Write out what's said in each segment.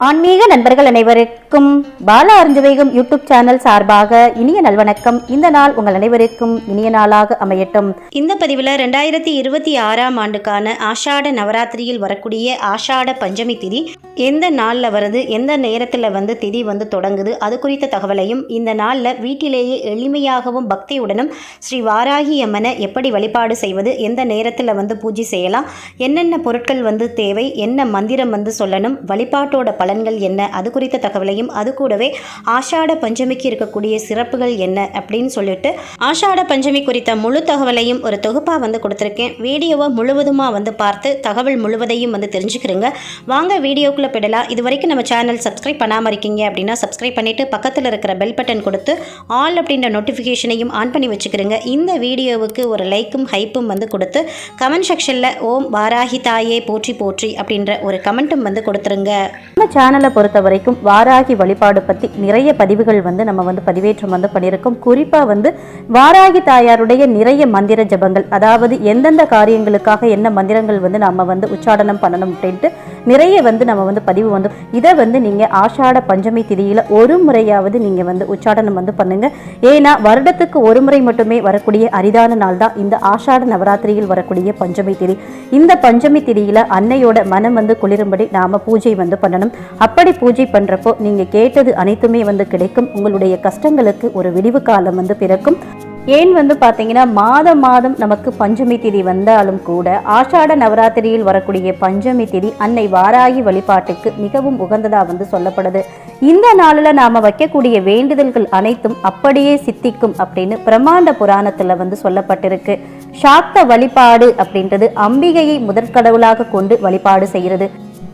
ஆன்மீக நண்பர்கள் அனைவருக்கும் பாலா அறிஞ்சவைகும் யூடியூப் சேனல் சார்பாக இனிய நல்வணக்கம். இந்த நாள் உங்கள் அனைவருக்கும் இனிய நாளாக அமையட்டும். இந்த பதிவில் 2026ஆம் ஆண்டுக்கான ஆஷாட நவராத்திரியில் வரக்கூடிய ஆஷாட பஞ்சமி திதி எந்த நாளில் வருது, எந்த நேரத்தில் திதி தொடங்குது, அது குறித்த தகவலையும், இந்த நாளில் வீட்டிலேயே எளிமையாகவும் பக்தியுடனும் ஸ்ரீ வாராகி அம்மனை எப்படி வழிபாடு செய்வது, எந்த நேரத்தில் பூஜை செய்யலாம், என்னென்ன பொருட்கள் தேவை, என்ன மந்திரம் சொல்லணும், வழிபாட்டோட பலன்கள் என்ன, அது குறித்த தகவலையும், அது கூடவே ஆஷாட பஞ்சமிக்கு இருக்கக்கூடிய சிறப்புகள் என்ன அப்படின்னு சொல்லிட்டு ஆஷாட பஞ்சமி குறித்த முழு தகவலையும் ஒரு தொகுப்பாக கொடுத்துருக்கேன். வீடியோவை முழுவதுமாக பார்த்து தகவல் முழுவதையும் தெரிஞ்சுக்கிறீங்க. வாங்க வீடியோக்குள்ளே போயிடலாம். இது வரைக்கும் நம்ம சேனல் சப்ஸ்கிரைப் பண்ணாமல் இருக்கீங்க அப்படின்னா சப்ஸ்கிரைப் பண்ணிவிட்டு பக்கத்தில் இருக்கிற பெல் பட்டன் கொடுத்து ஆல் அப்படின்ற நோட்டிஃபிகேஷனையும் ஆன் பண்ணி வச்சுக்கிறீங்க. இந்த வீடியோவுக்கு ஒரு லைக்கும் ஹைப்பும் கொடுத்து கமெண்ட் செக்ஷனில் ஓம் வாராகி தாயே போற்றி போற்றி அப்படின்ற ஒரு கமெண்ட்டும் கொடுத்துருங்க. நம்ம சேனலை பொறுத்த வரைக்கும் வாராகி வழிபாடு பற்றி நிறைய பதிவுகள் நம்ம பதிவேற்றம் பண்ணியிருக்கோம். குறிப்பாக வாராகி தாயாருடைய நிறைய மந்திர ஜபங்கள், அதாவது எந்தெந்த காரியங்களுக்காக என்ன மந்திரங்கள் நாம் உச்சாடனம் பண்ணணும் அப்படின்ட்டு நிறைய நம்ம பதிவு இதை நீங்கள் ஆஷாட பஞ்சமி திதியில் ஒரு முறையாவது நீங்கள் உச்சாடனம் பண்ணுங்க. ஏன்னா வருடத்துக்கு ஒரு முறை மட்டுமே வரக்கூடிய அரிதான நாள் தான் இந்த ஆஷாட நவராத்திரியில் வரக்கூடிய பஞ்சமி திதி. இந்த பஞ்சமி திதியில் அன்னையோட மனம் குளிரும்படி நாம் பூஜை பண்ணணும். அப்படி பூஜை பண்றப்போ நீங்க கேட்டது அனைத்துமே கிடைக்கும். உங்களுடைய கஷ்டங்களுக்கு ஒரு விடிவு காலம் பிறக்கும். ஏன் பார்த்தீங்கன்னா மாதம் நமக்கு பஞ்சமி திதி வந்தாலும் கூட ஆஷாட நவராத்திரியில் வரக்கூடிய பஞ்சமி திதி அன்னை வாராகி வழிபாட்டுக்கு மிகவும் உகந்ததா சொல்லப்படுது. இந்த நாளில் நாம வைக்கக்கூடிய வேண்டுதல்கள் அனைத்தும் அப்படியே சித்திக்கும் அப்படின்னு பிரம்மாண்ட புராணத்துல சொல்லப்பட்டிருக்கு. சாக்த வழிபாடு அப்படின்றது அம்பிகையை முதற்கடவுளாக கொண்டு வழிபாடு செய்கிறது.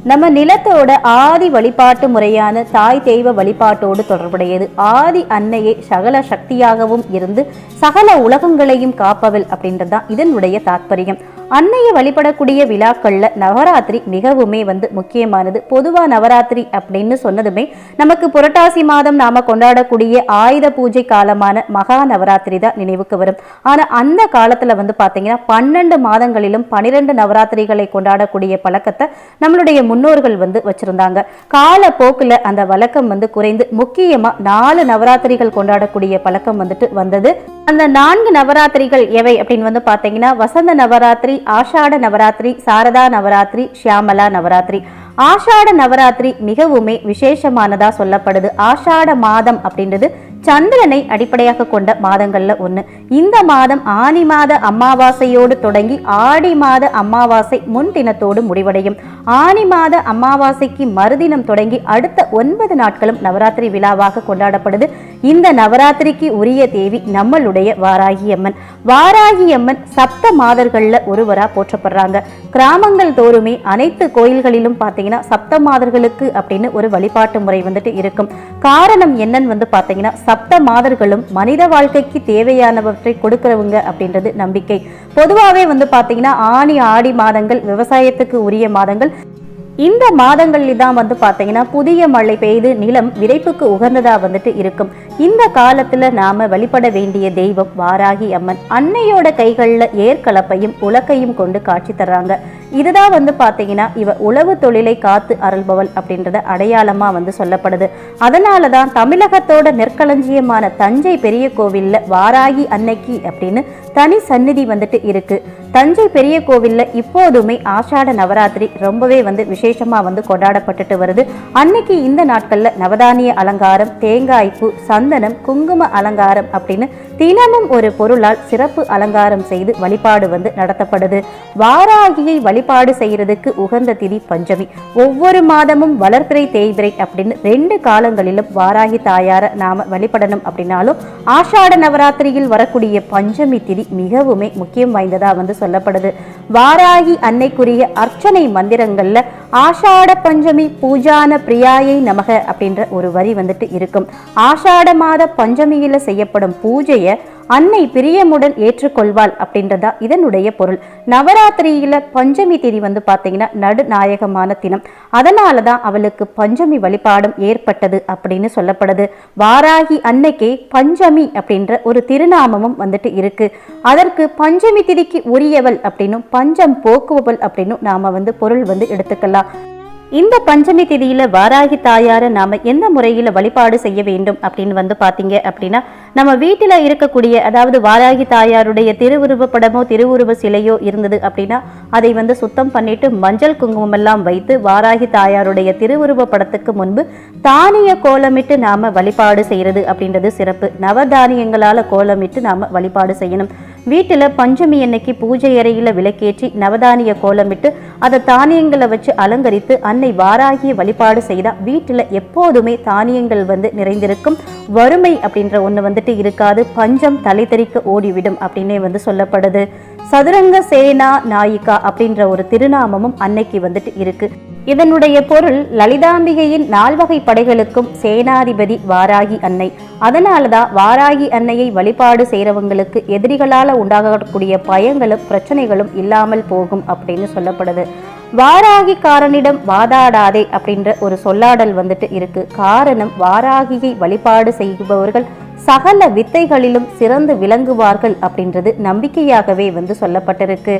நம்ம நிலத்தோட ஆதி வழிபாட்டு முறையான தாய் தெய்வ வழிபாட்டோடு தொடர்புடையது. ஆதி அன்னையை சகல சக்தியாகவும் இருந்து சகல உலகங்களையும் காப்பவள் அப்படின்றதுதான் இதனுடைய தாற்பயம். அன்னையை வழிபடக்கூடிய விழாக்கள்ல நவராத்திரி மிகவுமே முக்கியமானது. பொதுவா நவராத்திரி அப்படின்னு சொன்னதுமே நமக்கு புரட்டாசி மாதம் நாம கொண்டாடக்கூடிய ஆயுத பூஜை காலமான மகா நவராத்திரி தான் நினைவுக்கு வரும். ஆனா அந்த காலத்துல பாத்தீங்கன்னா 12 மாதங்களிலும் 12 நவராத்திரிகளை கொண்டாடக்கூடிய பழக்கத்தை நம்மளுடைய முன்னோர்கள் வச்சிருந்தாங்க. கால போக்குல அந்த வழக்கம் குறைந்து முக்கியமா 4 நவராத்திரிகள் கொண்டாடக்கூடிய பழக்கம் வந்தது. அந்த 4 நவராத்திரிகள் எவை அப்படின்னு பாத்தீங்கன்னா வசந்த நவராத்திரி, ஆஷாட நவராத்திரி, சாரதா நவராத்திரி, ஷியாமலா நவராத்திரி. ஆஷாட நவராத்திரி மிகவுமே விசேஷமானதா சொல்லப்படுது. ஆஷாட மாதம் அப்படின்றது சந்திரனை அடிப்படையாக கொண்ட மாதங்கள்ல ஒண்ணு. இந்த மாதம் ஆனி மாத அமாவாசையோடு தொடங்கி ஆடி மாத அமாவாசை முன் தினத்தோடு முடிவடையும். ஆனி மாத அமாவாசைக்கு மறுதினம் தொடங்கி அடுத்த 9 நாட்களும் நவராத்திரி விழாவாக கொண்டாடப்படுது. இந்த நவராத்திரிக்கு உரிய தேவி நம்மளுடைய வாராகி அம்மன். வாராகி அம்மன் சப்த மாதர்கள்ல ஒருவரா போற்றப்படுறாங்க. கிராமங்கள் தோறுமே அனைத்து கோயில்களிலும் பாத்தீங்கன்னா சப்த மாதர்களுக்கு அப்படின்னு ஒரு வழிபாட்டு முறை இருக்கும். காரணம் என்னன்னு பாத்தீங்கன்னா சப்த மாதர்களும் மனித வாழ்க்கைக்கு தேவையானவற்றை கொடுக்கிறவங்க அப்படின்றது நம்பிக்கை. பொதுவாகவே பாத்தீங்கன்னா ஆனி ஆடி மாதங்கள் விவசாயத்துக்கு உரிய மாதங்கள். இந்த மாதங்களில் தான் பாத்தீங்கன்னா புதிய மழை பெய்து நிலம் விதைப்புக்கு உகந்ததா இருக்கும். இந்த காலத்துல நாம வழிபட வேண்டிய தெய்வம் வாராகி அம்மன். அன்னையோட கைகள்ல ஏற்கலப்பையும் உலக்கையும் கொண்டு காட்சி தர்றாங்க. இதுதான் பாத்தீங்கன்னா இவ உழவு தொழிலை காத்து அருள்பவள் அப்படின்றத அடையாளமா சொல்லப்படுது. அதனாலதான் தமிழகத்தோட நெற்களஞ்சியமான தஞ்சை பெரிய கோவில்ல வாராகி அன்னைக்கு அப்படின்னு தனி சந்நிதி இருக்கு. தஞ்சை பெரிய கோவில்ல இப்போதுமே ஆஷாட நவராத்திரி ரொம்பவே விசேஷமா கொண்டாடப்பட்டுட்டு வருது. அன்னைக்கு இந்த நாட்கள்ல நவதானிய அலங்காரம், தேங்காய்ப்பு, சந்தனம், குங்கும அலங்காரம் அப்படின்னு தினமும் ஒரு பொருளால் சிறப்பு அலங்காரம் செய்து வழிபாடு நடத்தப்படுது. வாராகியை வழிபாடு செய்யறதுக்கு உகந்த திதி பஞ்சமி. ஒவ்வொரு மாதமும் வளர்பிறை தேய்பிறை அப்படின்னு 2 காலங்களிலும் வாராகி தாயார நாம வழிபடணும். அப்படின்னாலும் ஆஷாட நவராத்திரியில் வரக்கூடிய பஞ்சமி திதி மிகவுமே முக்கியம் வாய்ந்ததா சொல்லப்படுது. வாராகி அன்னைக்குரிய அர்ச்சனை மந்திரங்கள்ல ஆஷாட பஞ்சமி பூஜான பிரியாயை நமக அப்படின்ற ஒரு வரி இருக்கும். ஆஷாட மாத பஞ்சமியில செய்யப்படும் பூஜையை அன்னை பிரியமுடன் ஏற்றுக்கொள்வாள் அப்படின்றதா இதனுடைய பொருள். நவராத்திரியில பஞ்சமி திதி பாத்தீங்கன்னா நடுநாயகமான தினம். அதனாலதான் அவளுக்கு பஞ்சமி வழிபாடும் ஏற்பட்டது அப்படின்னு சொல்லப்படுது. வாராகி அன்னைக்கே பஞ்சமி அப்படின்ற ஒரு திருநாமமும் இருக்கு. அதற்கு பஞ்சமி திதிக்கு உரியவள் அப்படின்னும் பஞ்சம் போக்குவவள் அப்படின்னும் நாம பொருள் எடுத்துக்கலாம். இந்த பஞ்சமி திதியில வாராகி தாயாரை நாம எந்த முறையில வழிபாடு செய்ய வேண்டும் அப்படின்னு பாத்தீங்க அப்படின்னா, நம்ம வீட்டில இருக்கக்கூடிய, அதாவது வாராகி தாயாருடைய திருவுருவ படமோ திருவுருவ சிலையோ இருந்தது அப்படின்னா அதை சுத்தம் பண்ணிட்டு மஞ்சள் குங்குமம் எல்லாம் வைத்து வாராகி தாயாருடைய திருவுருவ படத்துக்கு முன்பு தானிய கோலமிட்டு நாம வழிபாடு செய்யறது அப்படின்றது சிறப்பு. நவதானியங்களால கோலமிட்டு நாம வழிபாடு செய்யணும். வீட்டில் பஞ்சமி அன்னைக்கு பூஜை அறையில் விளக்கேற்றி நவதானிய கோலமிட்டு அதை தானியங்களை வச்சு அலங்கரித்து அன்னை வாராகிய வழிபாடு செய்தால் வீட்டில் எப்போதுமே தானியங்கள் நிறைந்திருக்கும். வறுமை அப்படின்ற ஒன்று இருக்காது. பஞ்சம் தலை தெறிக்க ஓடிவிடும் அப்படின்னே சொல்லப்படுது. சதுரங்க சேனா நாயிகா அப்படின்ற ஒரு திருநாமமும் அன்னைக்கு இருக்கு. இதனுடைய பொருள் லலிதாம்பிகையின் 4 வகை படைகளுக்கும் சேனாதிபதி வாராகி அன்னை. அதனாலதான் வாராகி அன்னையை வழிபாடு செய்யறவங்களுக்கு எதிரிகளால உண்டாகக்கூடிய பயங்களும் பிரச்சனைகளும் இல்லாமல் போகும் அப்படின்னு சொல்லப்படுது. வாராகிக்காரனிடம் வாதாடாதே அப்படின்ற ஒரு சொல்லாடல் இருக்கு. காரணம், வாராகியை வழிபாடு செய்பவர்கள் சகல வித்தைகளிலும் சிறந்து விளங்குவார்கள் அப்படின்றது நம்பிக்கையாகவே சொல்லப்பட்டிருக்கு.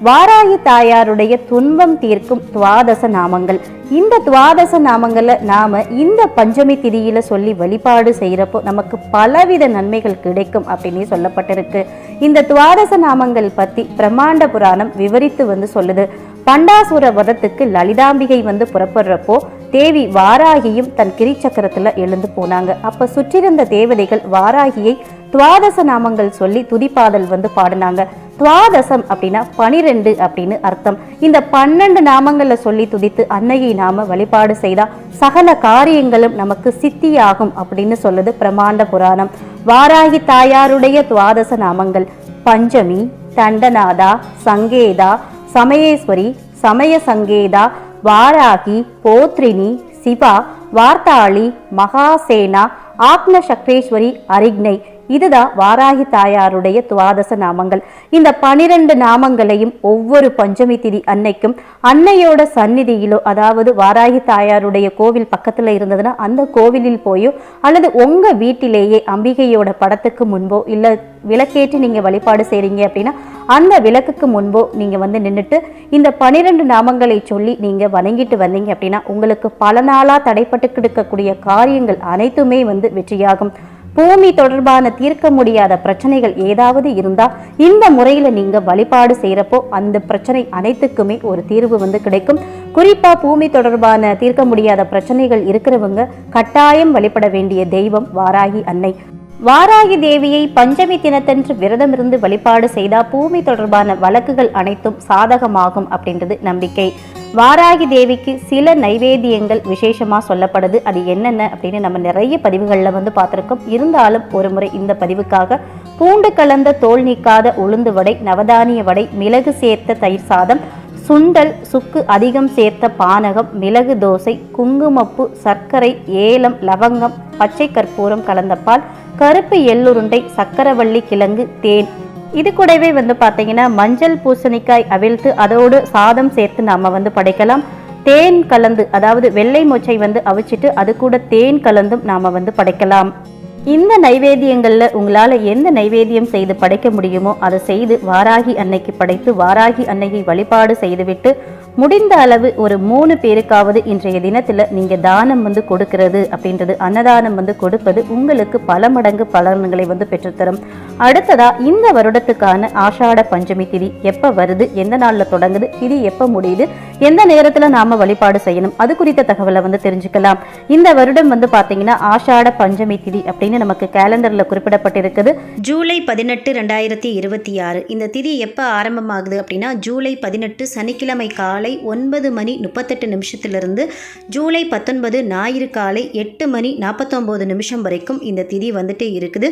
வாராகி தாயாருடைய துன்பம் தீர்க்கும் துவாதச நாமங்கள். இந்த துவாதச நாமங்களை நாம இந்த பஞ்சமி திதியில சொல்லி வழிபாடு செய்யறப்போ நமக்கு பலவித நன்மைகள் கிடைக்கும் அப்படின்னு சொல்லப்பட்டிருக்கு. இந்த துவாதச நாமங்கள் பத்தி பிரம்மாண்ட புராணம் விவரித்து சொல்லுது. பண்டாசுர வதத்துக்கு லலிதாம்பிகை புறப்படுறப்போ தேவி வாராகியும் தன் கிரிச்சக்கரத்துல எழுந்து போனாங்க. அப்ப சுற்றிருந்த தேவதைகள் வாராகியை துவாதச நாமங்கள் சொல்லி துதிப்பாதல் பாடினாங்க. துவாதசம் அப்படின்னா 12 அப்படின்னு அர்த்தம். இந்த 12 நாமங்களை சொல்லி துதித்து அன்னையை நாம வழிபாடு செய்தா சகல காரியங்களும் நமக்கு சித்தியாகும் அப்படின்னு சொல்லுது பிரம்மாண்ட புராணம். வாராகி தாயாருடைய துவாதச நாமங்கள்: பஞ்சமி, தண்டநாதா, சங்கேதா, சமயேஸ்வரி, சமய சங்கேதா, வாராகி, போத்ரினி, சிவா, வார்த்தாளி, மகாசேனா, ஆக்ன சக்ரேஸ்வரி, அரிக்னை. இதுதான் வாராகி தாயாருடைய துவாதச நாமங்கள். இந்த 12 நாமங்களையும் ஒவ்வொரு பஞ்சமி திதி அன்னைக்கும் அன்னையோட சந்நிதியிலோ, அதாவது வாராகி தாயாருடைய கோவில் பக்கத்துல இருந்ததுன்னா அந்த கோவிலில் போயோ அல்லது உங்க வீட்டிலேயே அம்பிகையோட படத்துக்கு முன்போ இல்ல விளக்கேற்றி நீங்க வழிபாடு செய்றீங்க அப்படின்னா அந்த விளக்குக்கு முன்போ நீங்க நின்றுட்டு இந்த 12 நாமங்களை சொல்லி நீங்க வணங்கிட்டு வந்தீங்க அப்படின்னா உங்களுக்கு பல நாளா தடைப்பட்டு கிடக்கக்கூடிய காரியங்கள் அனைத்துமே வெற்றியாகும். பூமி தொடர்பான தீர்க்க முடியாத பிரச்சனைகள் ஏதாவது இருந்தா இந்த முறையில நீங்க வழிபாடு செய்யறப்போ அந்த பிரச்சனை அனைத்துக்குமே ஒரு தீர்வு கிடைக்கும். குறிப்பா பூமி தொடர்பான தீர்க்க முடியாத பிரச்சனைகள் இருக்கிறவங்க கட்டாயம் வழிபட வேண்டிய தெய்வம் வாராகி அன்னை. வாராகி தேவியை பஞ்சமி தினத்தன்று விரதமிருந்து வழிபாடு செய்தா பூமி தொடர்பான வழக்குகள் அனைத்தும் சாதகமாகும் அப்படின்றது நம்பிக்கை. வாராகி தேவிக்கு சில நைவேத்தியங்கள் விசேஷமா சொல்லப்படுது. அது என்னென்ன அப்படின்னு நம்ம நிறைய பதிவுகளில் பார்த்துருக்கோம். இருந்தாலும் ஒரு முறை இந்த பதிவுக்காக பூண்டு கலந்த தோல் நீக்காத உளுந்து வடை, நவதானிய வடை, மிளகு சேர்த்த தயிர் சாதம், சுண்டல், சுக்கு அதிகம் சேர்த்த பானகம், மிளகு தோசை, குங்குமப்பு, சர்க்கரை, ஏலம், லவங்கம், பச்சை கற்பூரம் கலந்த பால், கருப்பு எள்ளுருண்டை, சக்கரவள்ளி கிழங்கு, தேன். இது கூடவே பார்த்தீங்கன்னா மஞ்சள் பூசணிக்காய் அவிழ்த்து அதோடு சாதம் சேர்த்து நாம படைக்கலாம். தேன் கலந்து, அதாவது வெள்ளை மொச்சை அவிச்சிட்டு அது கூட தேன் கலந்தும் நாம படைக்கலாம். இந்த நைவேத்தியங்கள்ல உங்களால எந்த நைவேத்தியம் செய்து படைக்க முடியுமோ அதை செய்து வாராகி அன்னைக்கு படைத்து வாராகி அன்னையை வழிபாடு செய்துவிட்டு முடிந்த அளவு ஒரு 3 பேருக்காவது இன்றைய தினத்துல நீங்க தானம் கொடுக்கிறது அப்படின்றது, அன்னதானம் கொடுப்பது உங்களுக்கு பல மடங்கு பலன்களை பெற்றுத்தரும். அடுத்ததா இந்த வருடத்துக்கான ஆஷாட பஞ்சமி திதி எப்ப வருது, எந்த நாள்ல தொடங்குது, திதி எப்ப முடியுது, எந்த நேரத்துல நாம வழிபாடு செய்யணும், அது குறித்த தகவலை தெரிஞ்சுக்கலாம். இந்த வருடம் பாத்தீங்கன்னா ஆஷாட பஞ்சமி திதி அப்படின்னு நமக்கு கேலண்டர்ல குறிப்பிடப்பட்டிருக்குது. ஜூலை 18, 2026. இந்த திதி எப்ப ஆரம்பமாகுது அப்படின்னா ஜூலை 18 சனிக்கிழமை காலை 9:38 ஜூலை 19 ஞாயிறு காலை 8:49 வரைக்கும் இந்த திதி இருக்குது.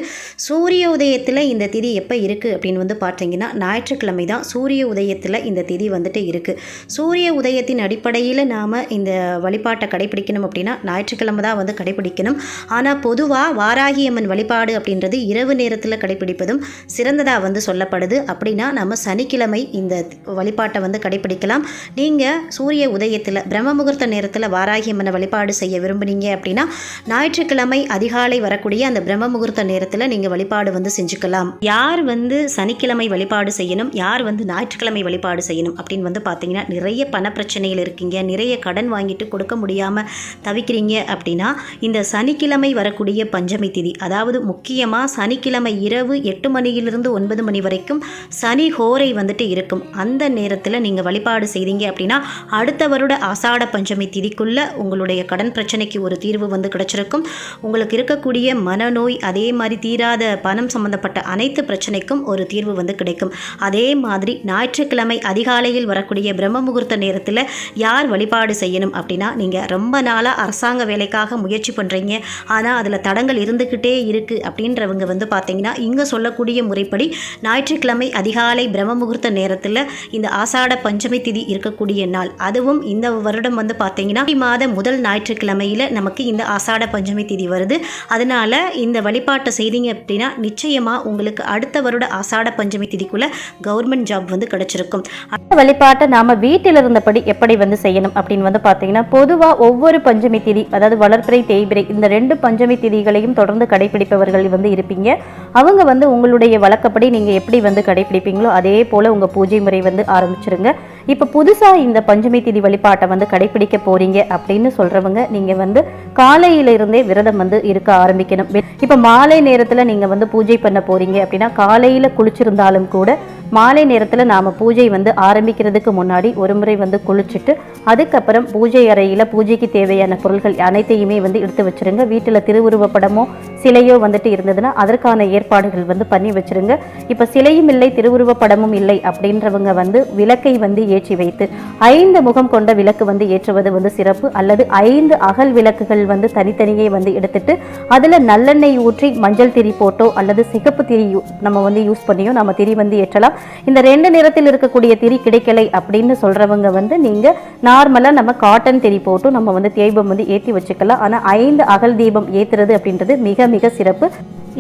சூரிய உதயத்தில் இந்த திதி எப்போ இருக்குது அப்படின்னு பார்த்தீங்கன்னா ஞாயிற்றுக்கிழமை தான் சூரிய உதயத்தில் இந்த திதி இருக்குது. சூரிய உதயத்தின் அடிப்படையில் நாம் இந்த வழிபாட்டை கடைபிடிக்கணும் அப்படின்னா ஞாயிற்றுக்கிழமை தான் கடைபிடிக்கணும். ஆனால் பொதுவாக வாராகியம்மன் வழிபாடு அப்படின்றது இரவு நேரத்தில் கடைபிடிப்பதும் சிறந்ததாக சொல்லப்படுது. அப்படின்னா நம்ம சனிக்கிழமை இந்த வழிபாட்டை கடைபிடிக்கலாம். நீங்கள் சூரிய உதயத்தில் பிரம்ம முகூர்த்த நேரத்தில் வாராகி அம்மனை வழிபாடு செய்ய விரும்புனீங்க அப்படின்னா ஞாயிற்றுக்கிழமை அதிகாலை வரக்கூடிய அந்த பிரம்ம முகூர்த்த நேரத்தில் நீங்கள் வழிபாடு வந்து செஞ்சுக்கலாம். யார் வந்து சனிக்கிழமை வழிபாடு செய்யணும், யார் வந்து ஞாயிற்றுக்கிழமை வழிபாடு செய்யணும் அப்படின்னு வந்து பார்த்தீங்கன்னா, நிறைய பண பிரச்சனைகள் இருக்கீங்க, நிறைய கடன் வாங்கிட்டு கொடுக்க முடியாமல் தவிக்கிறீங்க அப்படின்னா இந்த சனிக்கிழமை வரக்கூடிய பஞ்சமி திதி, அதாவது முக்கியமாக சனிக்கிழமை இரவு 8 மணியிலிருந்து 9 மணி வரைக்கும் சனி ஹோரை வந்துட்டு இருக்கும். அந்த நேரத்தில் நீங்கள் வழிபாடு செய்தீங்க அப்படின்னா அடுத்த வருட ஆசாட பஞ்சமி திதிக்குள்ள உங்களுடைய கடன் பிரச்சனைக்கு ஒரு தீர்வு வந்து கிடைச்சிருக்கும். உங்களுக்கு இருக்கக்கூடிய மனநோய், அதே மாதிரி தீராத பணம் சம்பந்தப்பட்ட அனைத்து பிரச்சனைக்கும் ஒரு தீர்வு வந்து கிடைக்கும். அதே மாதிரி ஞாயிற்றுக்கிழமை அதிகாலையில் வரக்கூடிய பிரம்ம முகூர்த்த நேரத்தில் யார் வழிபாடு செய்யணும் அப்படின்னா, நீங்கள் ரொம்ப நாளாக அரசாங்க வேலைக்காக முயற்சி பண்ணுறீங்க, ஆனால் அதில் தடங்கள் இருந்துக்கிட்டே இருக்குது அப்படின்றவங்க வந்து பார்த்தீங்கன்னா இங்கே சொல்லக்கூடிய முறைப்படி ஞாயிற்றுக்கிழமை அதிகாலை பிரம்ம முகூர்த்த நேரத்தில் இந்த ஆசாட பஞ்சமி திதி இருக்கக்கூடிய நாள், அதுவும் இந்த வருடம் வந்து பார்த்தீங்கன்னா மாத முதல் ஞாயிற்றுக்கிழமையில் நமக்கு இந்த ஆசாட பஞ்சமி திதி வருது. அதனால இந்த வழிபாட்டை செய்தீங்க அப்படின்னா நிச்சயமாக உங்களுக்கு அடுத்த வருட ஆசாட பஞ்சமி திதிக்குள்ள கவர்மெண்ட் ஜாப் வந்து கிடைச்சிருக்கும். அந்த வழிபாட்டை நாம் வீட்டில் இருந்தபடி எப்படி வந்து செய்யணும் அப்படின்னு வந்து பார்த்தீங்கன்னா, பொதுவாக ஒவ்வொரு பஞ்சமி திதி, அதாவது வளர்பிறை தேய்பிறை, இந்த 2 பஞ்சமி திதிகளையும் தொடர்ந்து கடைபிடிப்பவர்கள் வந்து இருப்பீங்க. அவங்க வந்து உங்களுடைய வழக்கப்படி நீங்கள் எப்படி வந்து கடைபிடிப்பீங்களோ அதே போல் உங்கள் பூஜை முறை வந்து ஆரம்பிச்சிருங்க. இப்போ புதுசாக இந்த பஞ்சமி திதி வழிபாட்டை வந்து கடைபிடிக்க போகிறீங்க அப்படின்னு சொல்கிறவங்க நீங்கள் வந்து காலையிலிருந்தே விரதம் வந்து இருக்க ஆரம்பிக்கணும். இப்போ மாலை நேரத்தில் நீங்கள் வந்து பூஜை பண்ண போகிறீங்க அப்படின்னா காலையில் குளிச்சிருந்தாலும் கூட மாலை நேரத்தில் நாம் பூஜை வந்து ஆரம்பிக்கிறதுக்கு முன்னாடி ஒரு முறை வந்து குளிச்சுட்டு அதுக்கப்புறம் பூஜை அறையில் பூஜைக்கு தேவையான பொருட்கள் அனைத்தையுமே வந்து எடுத்து வச்சுருங்க. வீட்டில் திருவுருவப்படமோ சிலையோ வந்துட்டு இருந்ததுன்னா அதற்கான ஏற்பாடுகள் வந்து பண்ணி வச்சுருங்க. இப்போ சிலையும் இல்லை திருவுருவப்படமும் இல்லை அப்படின்றவங்க வந்து விளக்கை வந்து ஏற்றி வைத்து 5 முகம் கொண்ட விளக்கு வந்து ஏற்றுவது வந்து சிறப்பு. அல்லது 5 அகல் விளக்குகள் வந்து தனித்தனியே வந்து எடுத்துட்டு அதில் நல்லெண்ணெய் ஊற்றி மஞ்சள் திரி போட்டோ அல்லது சிகப்பு திரி நம்ம வந்து யூஸ் பண்ணியோ நம்ம திரி வந்து ஏற்றலாம். இந்த 2 நிறத்தில் இருக்கக்கூடிய திரி கிடைக்கலை அப்படின்னு சொல்றவங்க வந்து நீங்க நார்மலா நம்ம காட்டன் திரி போட்டு நம்ம வந்து தீபம் வந்து ஏற்றி வச்சுக்கலாம். ஆனால் 5 அகல் தீபம் ஏற்றுறது அப்படின்றது மிக மிக சிறப்பு.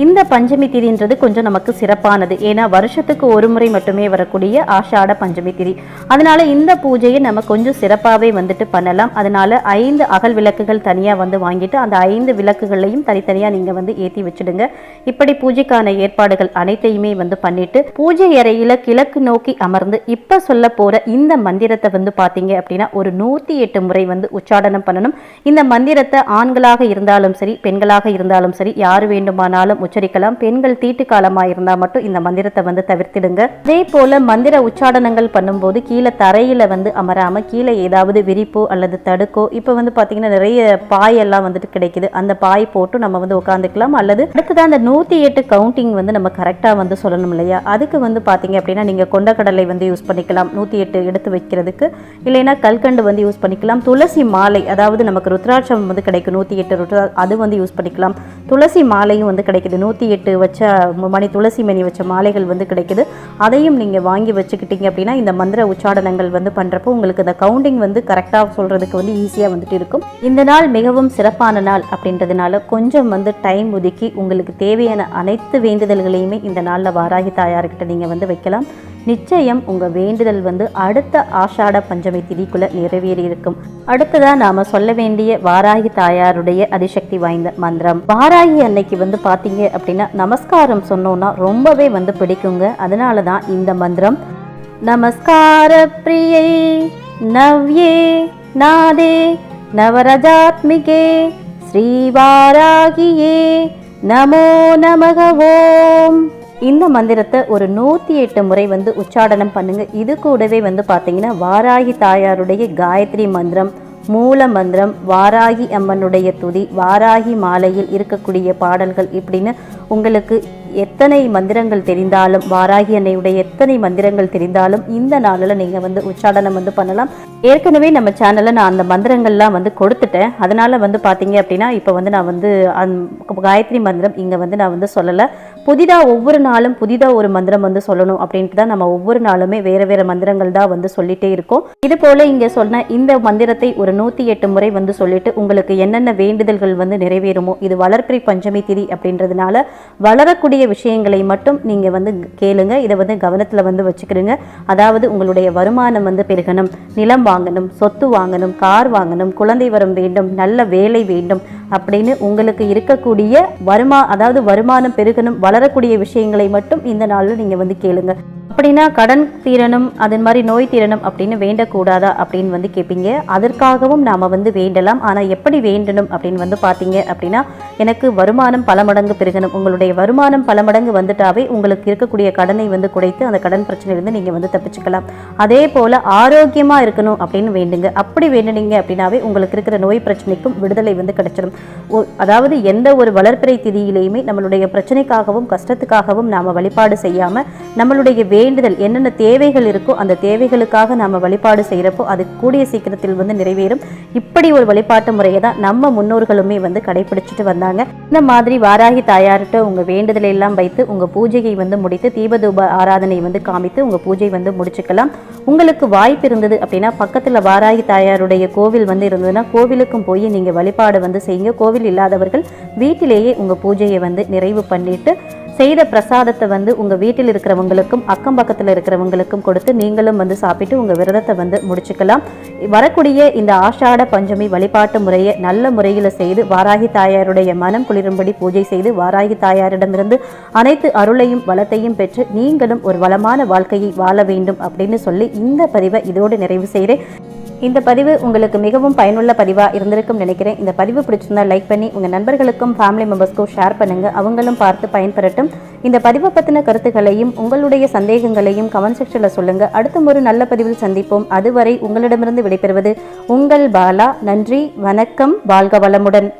இந்த பஞ்சமி திதின்றது கொஞ்சம் நமக்கு சிறப்பானது. ஏன்னா வருஷத்துக்கு ஒரு முறை மட்டுமே வரக்கூடிய ஆஷாட பஞ்சமி திதி. அதனால இந்த பூஜையை நம்ம கொஞ்சம் சிறப்பாகவே வந்துட்டு பண்ணலாம். அதனால 5 அகல் விளக்குகள் தனியாக வந்து வாங்கிட்டு அந்த 5 விளக்குகளையும் தனித்தனியாக நீங்கள் வந்து ஏற்றி வச்சுடுங்க. இப்படி பூஜைக்கான ஏற்பாடுகள் அனைத்தையுமே வந்து பண்ணிட்டு பூஜை அறையில் கிழக்கு நோக்கி அமர்ந்து இப்போ சொல்ல போகிற இந்த மந்திரத்தை வந்து பார்த்தீங்க அப்படின்னா ஒரு 108 முறை வந்து உச்சாடனம் பண்ணணும். இந்த மந்திரத்தை ஆண்களாக இருந்தாலும் சரி பெண்களாக இருந்தாலும் சரி யார் வேண்டுமானாலும் உச்சரிக்கலாம். பெண்கள் தீட்டு காலமாக இருந்தால் மட்டும் இந்த மந்திரத்தை வந்து தவிர்த்திடுங்க. அதே போல மந்திர உச்சாடனங்கள் பண்ணும்போது கீழே தரையில் வந்து அமராமல் கீழே ஏதாவது விரிப்போ அல்லது தடுக்கோ, இப்போ வந்து பார்த்தீங்கன்னா நிறைய பாயெல்லாம் வந்துட்டு கிடைக்குது, அந்த பாய் போட்டு நம்ம வந்து உட்காந்துக்கலாம். அல்லது அடுத்ததான் அந்த 108 கவுண்டிங் வந்து நம்ம கரெக்டாக வந்து சொல்லணும் இல்லையா, அதுக்கு வந்து பார்த்தீங்க அப்படின்னா நீங்கள் கொண்டக்கடலை வந்து யூஸ் பண்ணிக்கலாம் 108 எடுத்து வைக்கிறதுக்கு. இல்லைன்னா கல்கண்டு வந்து யூஸ் பண்ணிக்கலாம். துளசி மாலை, அதாவது நமக்கு ருத்ராட்சம் வந்து கிடைக்கும் 108 அது வந்து யூஸ் பண்ணிக்கலாம். துளசி மாலையும் வந்து கிடைக்குது 108 வச்ச மணி துளசி மணி வச்ச மாலைகள் வந்து கிடைக்குது. அதையும் நீங்கள் வாங்கி வச்சுக்கிட்டீங்க அப்படின்னா இந்த மந்திர உச்சாடனங்கள் வந்து பண்ணுறப்போ உங்களுக்கு இந்த கவுண்டிங் வந்து கரெக்டாக சொல்கிறதுக்கு வந்து ஈஸியாக வந்துட்டு இருக்கும். இந்த நாள் மிகவும் சிறப்பான நாள் அப்படின்றதுனால கொஞ்சம் வந்து டைம் ஒதுக்கி உங்களுக்கு தேவையான அனைத்து வேண்டுதல்களையுமே இந்த நாளில் வாராகி தாயார்கிட்ட நீங்கள் வந்து வைக்கலாம். நிச்சயம் உங்கள் வேண்டுதல் வந்து அடுத்த ஆஷாட பஞ்சமி திதிக்குள்ளே நிறைவேறி இருக்கும். அடுத்ததாக நாம் சொல்ல வேண்டிய வாராகி தாயாருடைய அதிசக்தி வாய்ந்த மந்திரம். வாராகி அன்னைக்கு வந்து பார்த்தீங்க அப்படின்னா நமஸ்காரம் சொன்னோன்னா ரொம்பவே வந்து பிடிக்குங்க. அதனால தான் இந்த மந்திரம். நமஸ்கார பிரியை நவ்யே நாதே நவரஜாத்மிகே ஸ்ரீவாராகியே நமோ நமக ஓம். இந்த மந்திரத்தை ஒரு 108 முறை வந்து உச்சாடனம் பண்ணுங்க. இது கூடவே வந்து பார்த்தீங்கன்னா வாராகி தாயாருடைய காயத்ரி மந்திரம், மூல மந்திரம், வாராகி அம்மனுடைய துதி, வாராகி மாலையில் இருக்கக்கூடிய பாடல்கள், இப்படின்னு உங்களுக்கு எத்தனை மந்திரங்கள் தெரிந்தாலும், வாராகி அன்னையுடைய எத்தனை மந்திரங்கள் தெரிந்தாலும் இந்த நாளில் நீங்கள் வந்து உச்சாடனம் வந்து பண்ணலாம். ஏற்கனவே நம்ம சேனலில் நான் அந்த மந்திரங்கள்லாம் வந்து கொடுத்துட்டேன். அதனால் வந்து பார்த்தீங்க அப்படின்னா இப்போ வந்து நான் வந்து காயத்ரி மந்திரம் இங்கே வந்து நான் வந்து சொல்லலை. புதிதாக ஒவ்வொரு நாளும் புதிதாக ஒரு மந்திரம் வந்து சொல்லணும் அப்படின்ட்டு தான் நம்ம ஒவ்வொரு நாளுமே வேறு வேறு மந்திரங்கள் தான் வந்து சொல்லிட்டே இருக்கோம். இது போல் இங்கே சொன்ன இந்த மந்திரத்தை ஒரு 108 முறை வந்து சொல்லிட்டு உங்களுக்கு என்னென்ன வேண்டுதல்கள் வந்து நிறைவேறுமோ, இது வளர்பிறை பஞ்சமி திதி அப்படின்றதுனால வளரக்கூடிய விஷயங்களை மட்டும் நீங்கள் வந்து கேளுங்க. இதை வந்து கவனத்தில் வந்து வச்சுக்கிறீங்க. அதாவது உங்களுடைய வருமானம் வந்து பெருகணும், நிலம் வாங்கணும், சொத்து வாங்கணும், கார் வாங்கணும், குழந்தை வரம் வேண்டும், நல்ல வேலை வேண்டும் அப்படின்னு உங்களுக்கு இருக்கக்கூடிய வருமானம் பெருகணும், வளரக்கூடிய விஷயங்களை மட்டும் இந்த நாளில் நீங்கள் வந்து கேளுங்க. அப்படின்னா கடன் தீரணும், அது மாதிரி நோய் தீரணும் அப்படின்னு வேண்டக்கூடாதா அப்படின்னு வந்து கேட்பீங்க. அதற்காகவும் நாம் வந்து வேண்டலாம். ஆனால் எப்படி வேண்டணும் அப்படின்னு வந்து பார்த்தீங்க அப்படின்னா, எனக்கு வருமானம் பல மடங்கு பெருகணும். உங்களுடைய வருமானம் பல மடங்கு வந்துட்டாவே உங்களுக்கு இருக்கக்கூடிய கடனை வந்து குறைத்து அந்த கடன் பிரச்சனையிலிருந்து நீங்கள் வந்து தப்பிச்சுக்கலாம். அதே போல் ஆரோக்கியமாக இருக்கணும் அப்படின்னு வேண்டுங்க. அப்படி வேண்டுனீங்க அப்படின்னாவே உங்களுக்கு இருக்கிற நோய் பிரச்சனைக்கும் விடுதலை வந்து கிடைச்சிடும். அதாவது எந்த ஒரு வளர்பிறை திதியிலையுமே நம்மளுடைய பிரச்சனைக்காகவும் கஷ்டத்துக்காகவும் நாம் வழிபாடு செய்யாமல் நம்மளுடைய வேண்டுதல் என்னென்ன தேவைகள் இருக்கோ அந்த தேவைகளுக்காக நாம் வழிபாடு செய்கிறப்போ அது கூடிய சீக்கிரத்தில் வந்து நிறைவேறும். இப்படி ஒரு வழிபாட்டு முறையை தான் நம்ம முன்னோர்களுமே வந்து கடைபிடிச்சிட்டு வந்தாங்க. இந்த மாதிரி வாராகி தாயார்கிட்ட உங்கள் வேண்டுதலை எல்லாம் வைத்து உங்கள் பூஜையை வந்து முடித்து தீபதூப ஆராதனை வந்து காமித்து உங்கள் பூஜை வந்து முடிச்சுக்கலாம். உங்களுக்கு வாய்ப்பு இருந்தது அப்படின்னா பக்கத்தில் வாராகி தாயாருடைய கோவில் வந்து இருந்ததுன்னா கோவிலுக்கும் போய் நீங்கள் வழிபாடு வந்து செய்யுங்க. கோவில் இல்லாதவர்கள் வீட்டிலேயே உங்கள் பூஜையை வந்து நிறைவு பண்ணிட்டு செய்த பிரசாதத்தை வந்து உங்கள் வீட்டில் இருக்கிறவங்களுக்கும் அக்கம் பக்கத்தில் இருக்கிறவங்களுக்கும் கொடுத்து நீங்களும் வந்து சாப்பிட்டு உங்கள் விரதத்தை வந்து முடிச்சுக்கலாம். வரக்கூடிய இந்த ஆஷாட பஞ்சமி வழிபாட்டு முறையை நல்ல முறையில் செய்து வாராகி தாயாருடைய மனம் குளிரும்படி பூஜை செய்து வாராகி தாயாரிடமிருந்து அனைத்து அருளையும் வளத்தையும் பெற்று நீங்களும் ஒரு வளமான வாழ்க்கையை வாழ வேண்டும் அப்படின்னு சொல்லி இந்த பதிவை இதோடு நிறைவு செய்கிறேன். இந்த பதிவு உங்களுக்கு மிகவும் பயனுள்ள பதிவாக இருந்திருக்கும் நினைக்கிறேன். இந்த பதிவு பிடிச்சிருந்தா லைக் பண்ணி உங்கள் நண்பர்களுக்கும் ஃபேமிலி மெம்பர்ஸ்க்கும் ஷேர் பண்ணுங்கள். அவங்களும் பார்த்து பயன்பெறட்டும். இந்த பதிவை பற்றின கருத்துக்களையும் உங்களுடைய சந்தேகங்களையும் கமெண்ட் செக்ஷனில் சொல்லுங்கள். அடுத்த ஒரு நல்ல பதிவில் சந்திப்போம். அதுவரை உங்களிடமிருந்து விடைபெறுவது உங்கள் பாலா. நன்றி, வணக்கம், வாழ்க வளமுடன்.